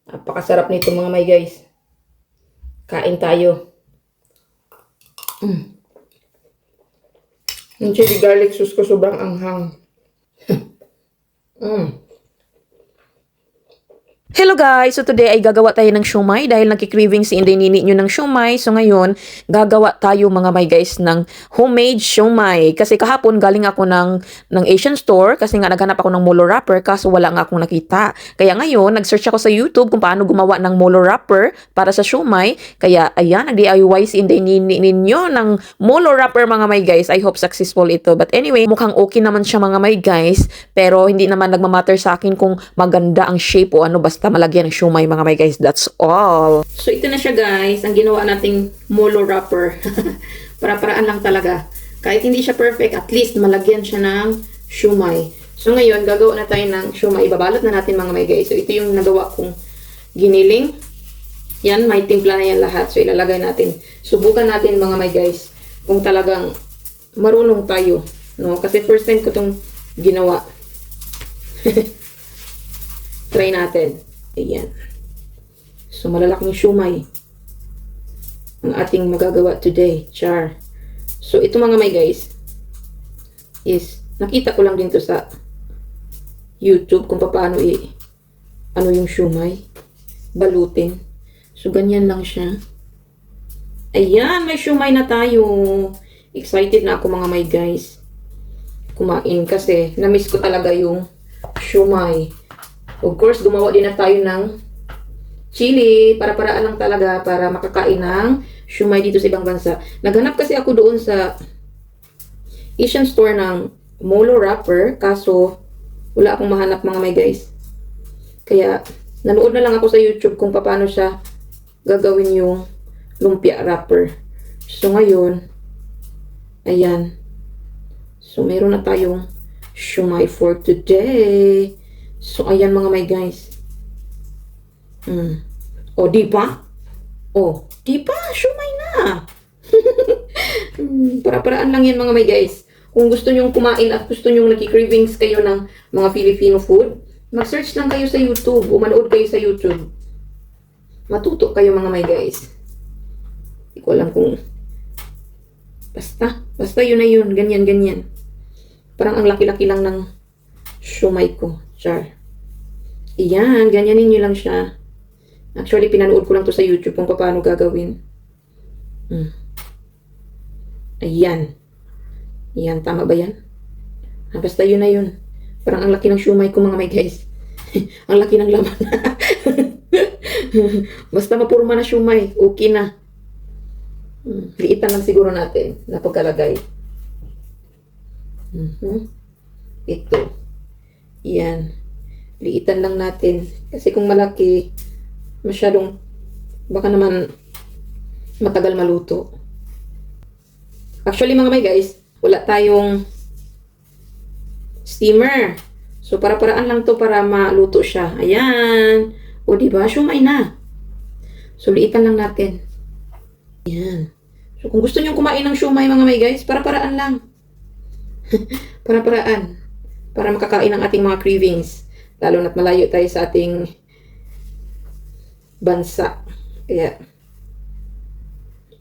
Napakasarap nito mga may guys. Kain tayo. Yung chili garlic sauce ko sobrang anghang. Hello guys! So today ay gagawa tayo ng siomai dahil nagki-craving si Inday Nini nyo ng siomai. So ngayon, gagawa tayo mga may guys ng homemade siomai. Kasi kahapon galing ako ng Asian store kasi nga naghanap ako ng molo wrapper kaso wala nga akong nakita. Kaya ngayon, nag-search ako sa YouTube kung paano gumawa ng molo wrapper para sa siomai. Kaya ayan, nag-DIY si Inday Nini ninyo ng molo wrapper mga may guys. I hope successful ito. But anyway, mukhang okay naman siya mga may guys. Pero hindi naman nagmamatter sa akin kung maganda ang shape o ano, basta malagyan ng siomai mga may guys. That's all. So ito na siya guys, ang ginawa nating molo wrapper. Para-paraan lang talaga. Kahit hindi siya perfect, at least malagyan siya ng siomai. So ngayon, gagawa na tayo ng siomai. Ibabalot na natin mga may guys. So ito yung nagawa kong giniling. Yan, may timpla na yan lahat. So ilalagay natin. Subukan natin mga may guys kung talagang marunong tayo. No? Kasi first time ko itong ginawa. Try natin. Ayan. So, malalaking siomai ang ating magagawa today. Char. So, ito mga may guys is, nakita ko lang din to sa YouTube kung paano ano yung siomai. Balutin. So, ganyan lang siya. Ayan, may siomai na tayo. Excited na ako mga may guys. Kumain kasi na-miss ko talaga yung siomai. Of course, gumawa din na tayo ng chili. Para-paraan lang talaga para makakain ng siomai dito sa ibang bansa. Naghanap kasi ako doon sa Asian store ng molo wrapper. Kaso, wala akong mahanap mga may guys. Kaya, nanood na lang ako sa YouTube kung paano siya gagawin yung lumpia wrapper. So, ngayon, ayan. So, meron na tayong siomai for today. So, ayan mga may guys. O, di ba? O, di ba? Siomai na. Para-paraan lang yan mga may guys. Kung gusto nyong kumain at gusto nyong nagki-cravings kayo ng mga Filipino food, mag-search lang kayo sa YouTube o manood kayo sa YouTube. Matuto kayo mga may guys. Hindi ko alam kung basta yun na yun. Ganyan. Parang ang laki-laki lang ng siomai ko. Char. Ayan, ganyanin nyo lang siya. Actually, pinanood ko lang to sa YouTube kung paano gagawin. Ayan. Ayan, tama ba yan? Basta yun na yun. Parang ang laki ng siomai ko mga may guys. Ang laki ng laman. Basta mapurma na siomai, okay na. Liitan lang siguro natin na pagkalagay. Ito. Yan. Liitan lang natin. Kasi kung malaki, masyadong, baka naman matagal maluto. Actually mga may guys, wala tayong steamer. So para-paraan lang to para maluto siya. Ayan. O diba, siomai na. So liitan lang natin. Ayan. So kung gusto nyo kumain ng siomai mga may guys, para-paraan lang. Para-paraan. Para makakain ng ating mga cravings. Lalo na't malayo tayo sa ating bansa. Kaya,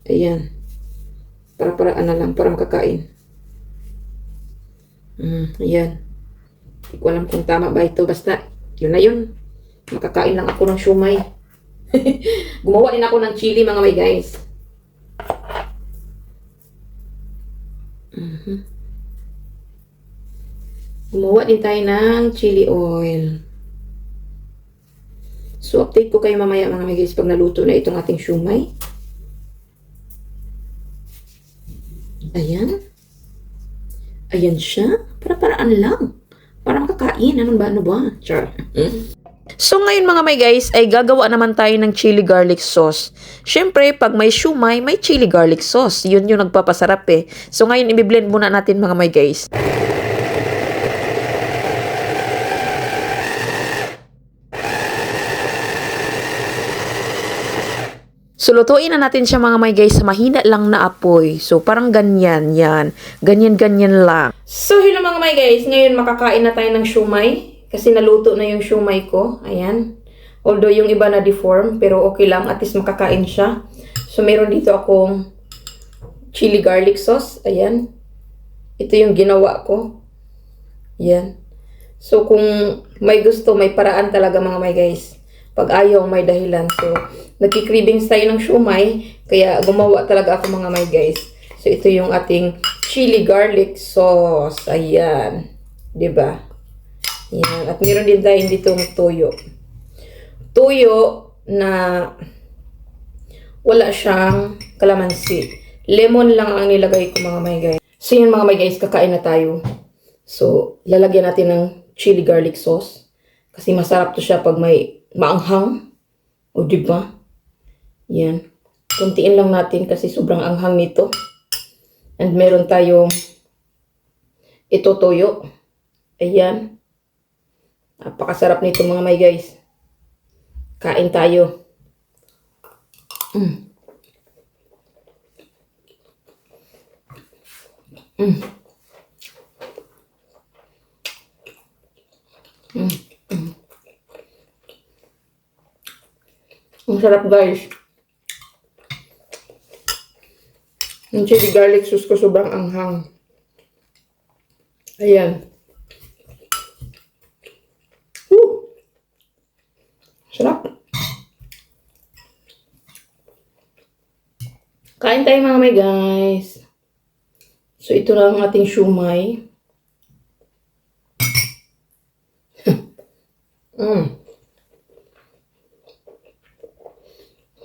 ayan. Para-paraan na lang para makakain. Ayan. Hindi ko alam kung tama ba ito. Basta, yun na yun. Makakain lang ako ng siomai. Gumawa din ako ng chili mga may guys. Gumawa din tayo ng chili oil. So, update ko kayo mamaya mga guys pag naluto na itong ating siomai. Ayan. Ayan siya. Para-paraan lang. Para makakain. Ano ba? Char. So ngayon mga may guys, ay gagawa naman tayo ng chili garlic sauce. Syempre, pag may siomai, may chili garlic sauce. Yun yung nagpapasarap eh. So ngayon, i-blend muna natin mga may guys. So, lutuin na natin siya mga may guys sa mahina lang na apoy. So, parang ganyan, yan. Ganyan lang. So, hello mga may guys. Ngayon, makakain na tayo ng siomai. Kasi naluto na yung siomai ko. Ayan. Although yung iba na deform, pero okay lang. At least makakain siya. So, meron dito akong chili garlic sauce. Ayan. Ito yung ginawa ko. Ayan. So, kung may gusto, may paraan talaga mga may guys. Pag ayaw, may dahilan. So, nagki-cravings tayo ng siomai. Kaya gumawa talaga ako mga may guys. So, ito yung ating chili garlic sauce. Ayan. Diba? Ayan. At meron din tayo ditong toyo. Toyo na wala siyang kalamansi. Lemon lang ang nilagay ko mga may guys. So, yun mga may guys, kakain na tayo. So, lalagyan natin ng chili garlic sauce. Kasi masarap to siya pag may maanghang. O, diba? Yan. Kuntiin lang natin kasi sobrang anghang nito. And meron tayong ito toyo. Ayan. Napakasarap nito mga may guys. Kain tayo. Mm. Mm. Mm. Mm. Ang sarap guys. Yung chili garlic sauce ko sobrang anghang. Ayan. Woo! Sarap. Kain tayo mga may guys. So ito na ang ating siomai. Mm.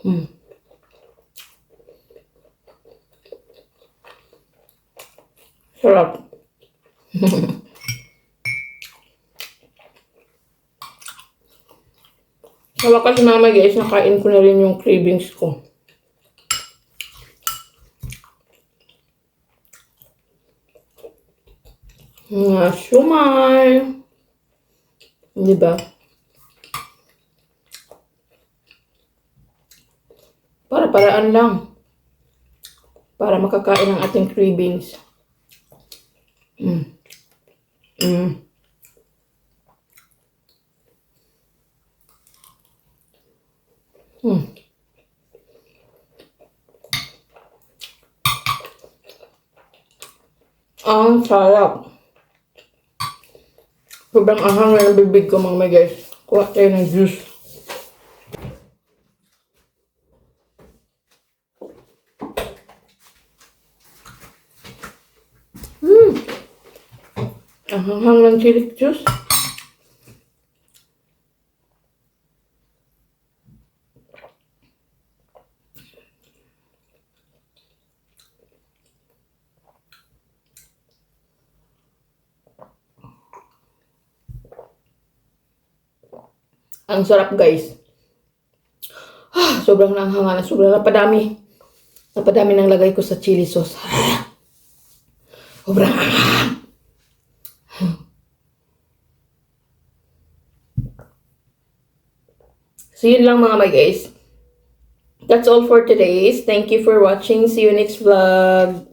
Mm. Sarap. Sa wakas mga guys, nakain ko na rin yung cravings ko. Siomai. Diba? Para-paraan lang. Para makakain ang ating cravings. Mm. Mm. Mm. Ang sarap. Sobrang anghang na ng bibig ko mga may guys. Kuha tayo ng juice. Ang hanghang ng chili juice. Ang sarap guys. Sobrang nanghangan. Sobrang napadami. Napadami ng lagay ko sa chili sauce. Sobrang anghang. So yun lang mga guys. That's all for today. Thank you for watching. See you next vlog.